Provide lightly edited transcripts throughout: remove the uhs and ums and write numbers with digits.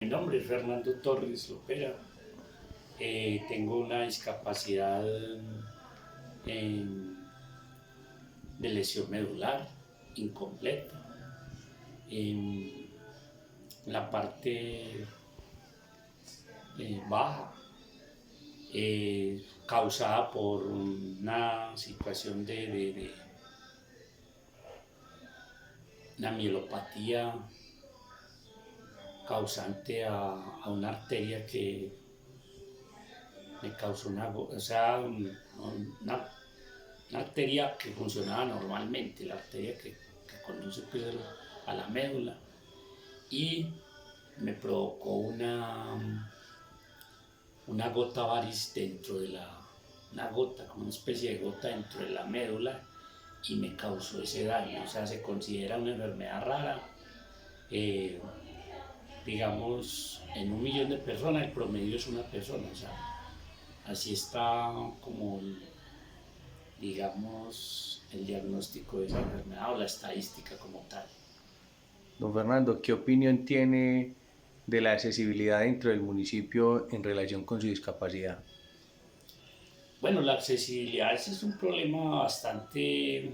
Mi nombre es Fernando Torres Lopera. Tengo una discapacidad en- de lesión medular incompleta en la parte baja, causada por una situación de una mielopatía causante a una arteria que me causó una arteria que funcionaba normalmente, la arteria que conduce pues, a la médula, y me provocó una gota varis dentro de una gota, como una especie de gota dentro de la médula, y me causó ese daño. O sea, se considera una enfermedad rara. Eh, digamos, en 1 millón de personas el promedio es una persona. O sea, así está como digamos, el diagnóstico de esa enfermedad o la estadística como tal. Don Fernando, ¿qué opinión tiene de la accesibilidad dentro del municipio en relación con su discapacidad? Bueno, la accesibilidad ese es un problema bastante,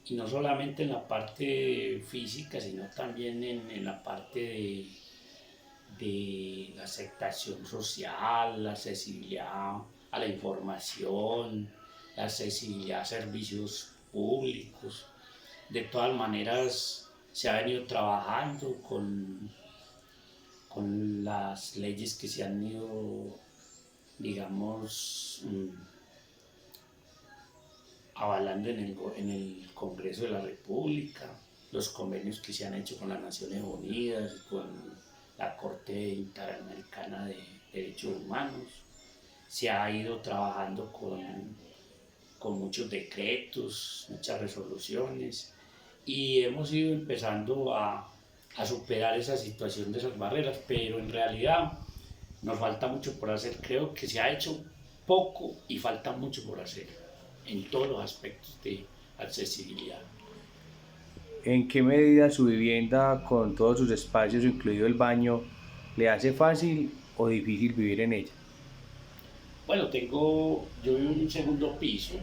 y no solamente en la parte física, sino también en la parte de la aceptación social, la accesibilidad a la información, la accesibilidad a servicios públicos. De todas maneras, se ha venido trabajando con las leyes que se han ido, digamos, avalando en el Congreso de la República, los convenios que se han hecho con las Naciones Unidas, con la Corte Interamericana de Derechos Humanos. Se ha ido trabajando con muchos decretos, muchas resoluciones, y hemos ido empezando a superar esa situación de esas barreras, pero en realidad nos falta mucho por hacer. Creo que se ha hecho poco y falta mucho por hacer en todos los aspectos de accesibilidad. ¿En qué medida su vivienda, con todos sus espacios, incluido el baño, le hace fácil o difícil vivir en ella? Bueno, yo vivo en un segundo piso,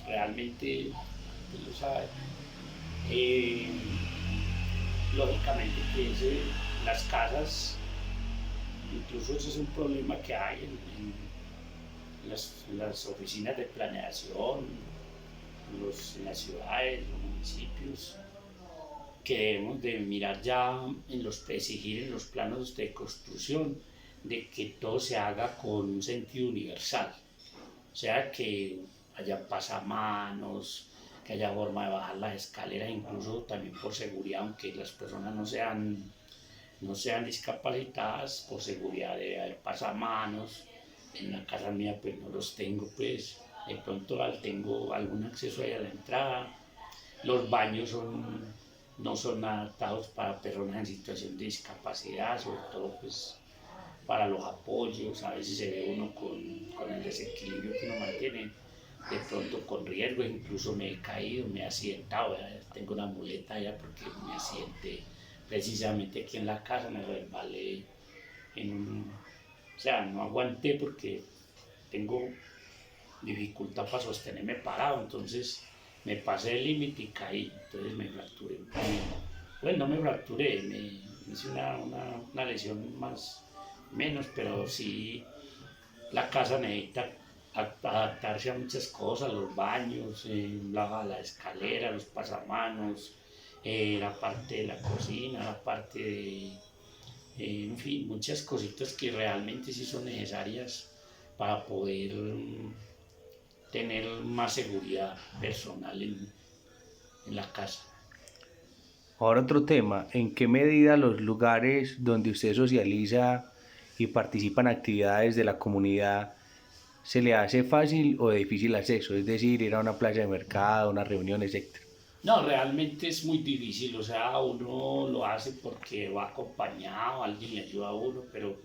realmente, pues lo sabe. Eh, Lógicamente que las casas, incluso ese es un problema que hay en las oficinas de planeación, en las ciudades, los municipios, que debemos de mirar ya exigir en los planos de construcción de que todo se haga con un sentido universal. O sea, que haya pasamanos, que haya forma de bajar las escaleras, incluso también por seguridad, aunque las personas no sean discapacitadas, por seguridad debe haber pasamanos. En la casa mía pues no los tengo, pues de pronto tengo algún acceso ahí a la entrada. Los baños no son adaptados para personas en situación de discapacidad, sobre todo pues para los apoyos. A veces se ve uno con el desequilibrio que uno mantiene, de pronto con riesgo. Incluso me he caído, me he accidentado, tengo una muleta ya porque me accidenté precisamente aquí en la casa, me resbalé o sea, no aguanté porque tengo dificultad para sostenerme parado, entonces me pasé el límite y caí, entonces me fracturé. Bueno, no me fracturé, me hice una lesión más menos, pero sí la casa necesita adaptarse a muchas cosas, los baños, la escalera, los pasamanos, la parte de la cocina, la parte en fin, muchas cositas que realmente sí son necesarias para poder tener más seguridad personal en la casa. Ahora otro tema, ¿en qué medida los lugares donde usted socializa y participa en actividades de la comunidad se le hace fácil o de difícil acceso? Es decir, ir a una plaza de mercado, unas reuniones, etc. No, realmente es muy difícil, o sea, uno lo hace porque va acompañado, alguien le ayuda a uno, pero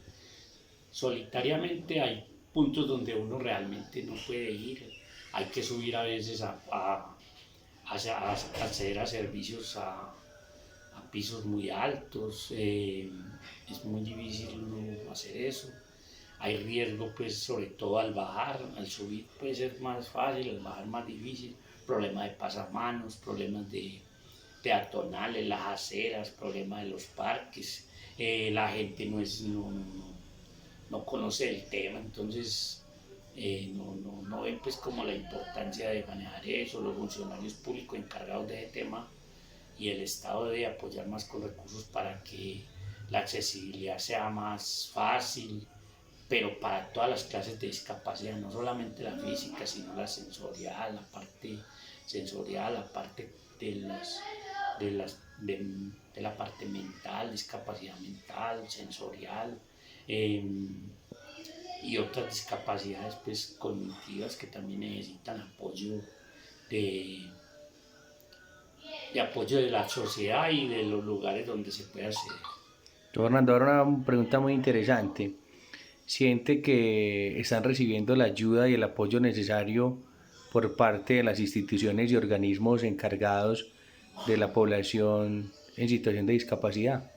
solitariamente hay puntos donde uno realmente no puede ir. Hay que subir a veces a acceder a servicios a pisos muy altos, es muy difícil hacer eso. Hay riesgo pues sobre todo al bajar, al subir puede ser más fácil, al bajar más difícil, problemas de pasamanos, problemas de peatonales, las aceras, problemas de los parques, la gente no conoce el tema, entonces no ven pues como la importancia de manejar eso, los funcionarios públicos encargados de ese tema y el Estado debe apoyar más con recursos para que la accesibilidad sea más fácil, pero para todas las clases de discapacidad, no solamente la física, sino la sensorial, la parte sensorial, la parte de la parte mental, discapacidad mental, sensorial, y otras discapacidades pues cognitivas que también necesitan apoyo de, de apoyo de la sociedad y de los lugares donde se puede hacer. Fernando, ahora una pregunta muy interesante. ¿Siente que están recibiendo la ayuda y el apoyo necesario por parte de las instituciones y organismos encargados de la población en situación de discapacidad?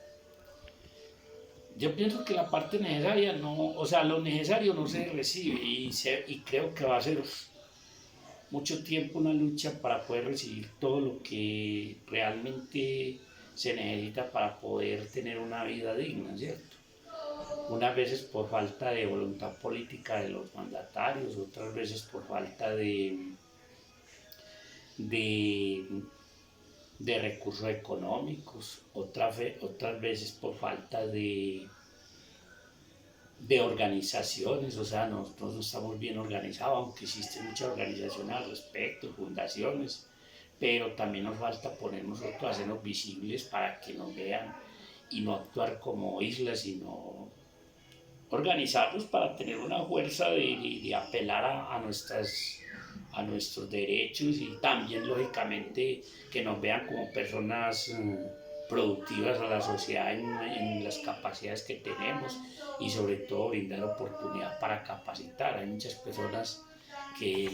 Yo pienso que la parte necesaria no, o sea, lo necesario no se recibe y creo que va a ser mucho tiempo una lucha para poder recibir todo lo que realmente se necesita para poder tener una vida digna, ¿cierto? Unas veces por falta de voluntad política de los mandatarios, otras veces por falta de, de recursos económicos, otras veces por falta de organizaciones, o sea, nosotros no estamos bien organizados, aunque existen muchas organizaciones al respecto, fundaciones, pero también nos falta poner nosotros, hacernos visibles para que nos vean y no actuar como islas, sino organizarnos para tener una fuerza de apelar a nuestros derechos y también, lógicamente, que nos vean como personas productivas a la sociedad en las capacidades que tenemos y sobre todo brindar oportunidad para capacitar. Hay muchas personas que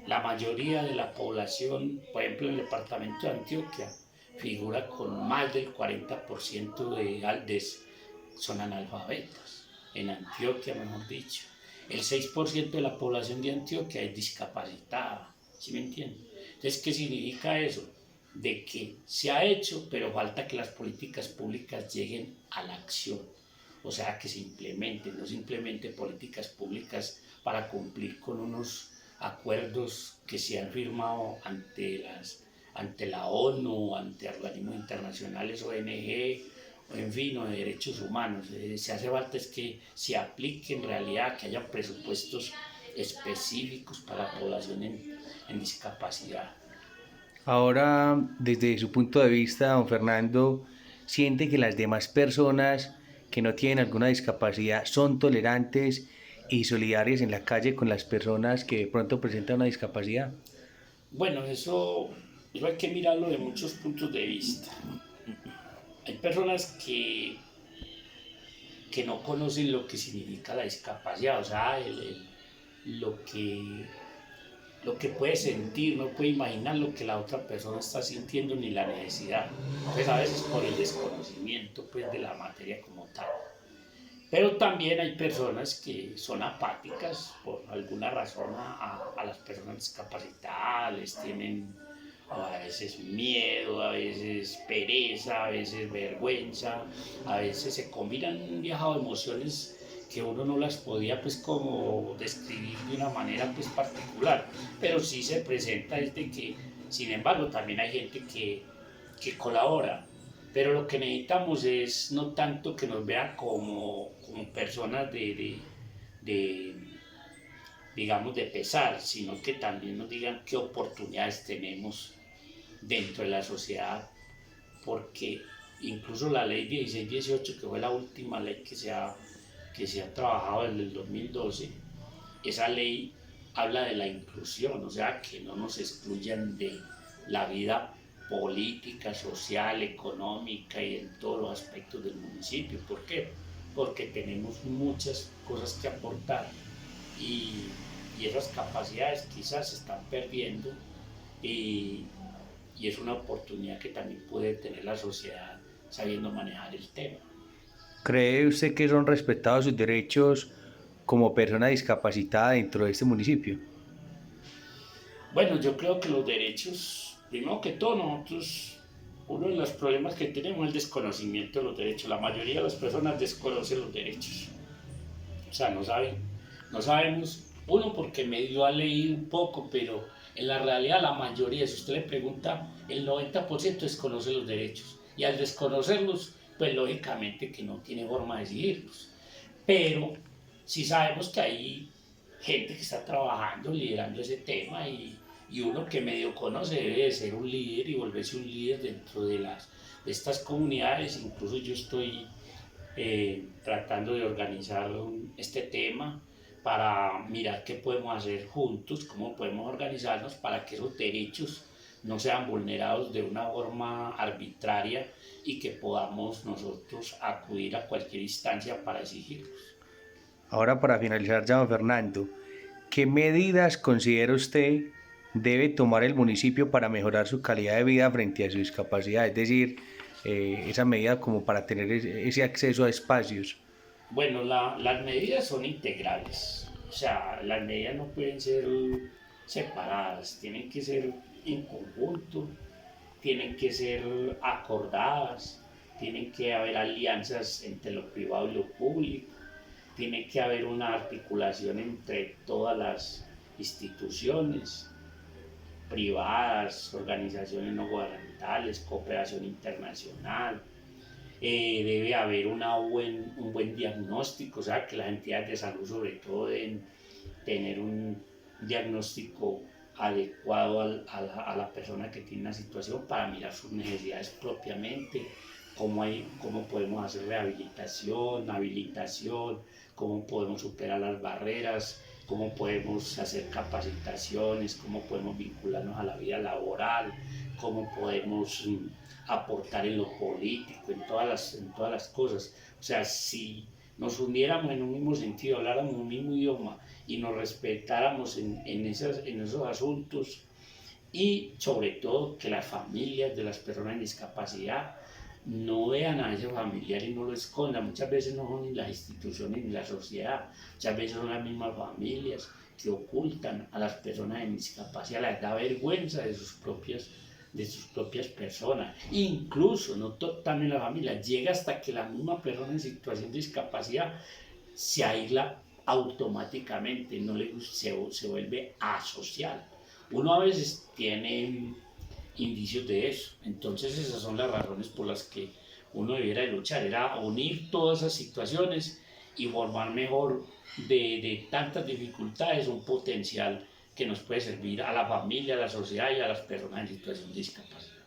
la mayoría de la población, por ejemplo, en el departamento de Antioquia, figura con más del 40% son analfabetas. En Antioquia, mejor dicho. El 6% de la población de Antioquia es discapacitada, ¿sí me entienden? Entonces, ¿qué significa eso? De que se ha hecho, pero falta que las políticas públicas lleguen a la acción. O sea, que se implementen, no simplemente políticas públicas para cumplir con unos acuerdos que se han firmado ante la ONU, ante organismos internacionales, ONG, en fin, o de derechos humanos. Se hace falta es que se aplique en realidad, que haya presupuestos específicos para la población en discapacidad. Ahora, desde su punto de vista, don Fernando, ¿siente que las demás personas que no tienen alguna discapacidad son tolerantes y solidarias en la calle con las personas que de pronto presentan una discapacidad? Bueno, eso hay que mirarlo de muchos puntos de vista. Hay personas que no conocen lo que significa la discapacidad, o sea, lo que lo que puede sentir, no puede imaginar lo que la otra persona está sintiendo ni la necesidad. Pues a veces por el desconocimiento pues, de la materia como tal. Pero también hay personas que son apáticas por alguna razón a las personas discapacitadas, les tienen a veces miedo, a veces pereza, a veces vergüenza, a veces se combinan un viajado de emociones que uno no las podía pues como describir de una manera pues particular, pero sí se presenta desde que, sin embargo, también hay gente que colabora, pero lo que necesitamos es no tanto que nos vean como personas de, digamos, de pesar, sino que también nos digan qué oportunidades tenemos dentro de la sociedad, porque incluso la ley 1618, que fue la última ley que se ha trabajado desde el 2012, esa ley habla de la inclusión, o sea, que no nos excluyan de la vida política, social, económica y en todos los aspectos del municipio. ¿Por qué? Porque tenemos muchas cosas que aportar y, y esas capacidades quizás se están perdiendo y es una oportunidad que también puede tener la sociedad sabiendo manejar el tema. ¿Cree usted que son respetados sus derechos como persona discapacitada dentro de este municipio? Bueno, yo creo que los derechos, primero que todo, nosotros, uno de los problemas que tenemos es el desconocimiento de los derechos. La mayoría de las personas desconocen los derechos. O sea, no saben, no sabemos, uno porque medio ha leído un poco, pero en la realidad la mayoría, si usted le pregunta, el 90% desconoce los derechos. Y al desconocerlos, pues lógicamente que no tiene forma de decidirlos. Pero sí sabemos que hay gente que está trabajando, liderando ese tema y uno que medio conoce debe de ser un líder y volverse un líder dentro de estas comunidades. Incluso yo estoy tratando de organizar este tema para mirar qué podemos hacer juntos, cómo podemos organizarnos para que esos derechos no sean vulnerados de una forma arbitraria y que podamos nosotros acudir a cualquier instancia para exigirlos. Ahora para finalizar, ya don Fernando, ¿qué medidas considera usted debe tomar el municipio para mejorar su calidad de vida frente a su discapacidad? Es decir, esa medida como para tener ese acceso a espacios. Bueno, las medidas son integrales, o sea, las medidas no pueden ser separadas, tienen que ser en conjunto, tienen que ser acordadas, tienen que haber alianzas entre lo privado y lo público, tiene que haber una articulación entre todas las instituciones privadas, organizaciones no gubernamentales, cooperación internacional. Debe haber un buen diagnóstico, o sea, que las entidades de salud sobre todo deben tener un diagnóstico adecuado a la persona que tiene una situación para mirar sus necesidades propiamente, cómo podemos hacer rehabilitación, habilitación, cómo podemos superar las barreras, cómo podemos hacer capacitaciones, cómo podemos vincularnos a la vida laboral, cómo podemos aportar en lo político, en todas las cosas. O sea, si nos uniéramos en un mismo sentido, habláramos un mismo idioma y nos respetáramos en esos asuntos y sobre todo que las familias de las personas en discapacidad no vean a ese familiar y no lo escondan. Muchas veces no son ni las instituciones ni la sociedad, muchas veces son las mismas familias que ocultan a las personas en discapacidad, les da vergüenza de sus propias personas. Incluso, no totalmente la familia, llega hasta que la misma persona en situación de discapacidad se aísla automáticamente, no le, se vuelve asocial. Uno a veces tiene indicios de eso. Entonces esas son las razones por las que uno debiera de luchar, era unir todas esas situaciones y formar mejor de tantas dificultades un potencial que nos puede servir a la familia, a la sociedad y a las personas en situación de discapacidad.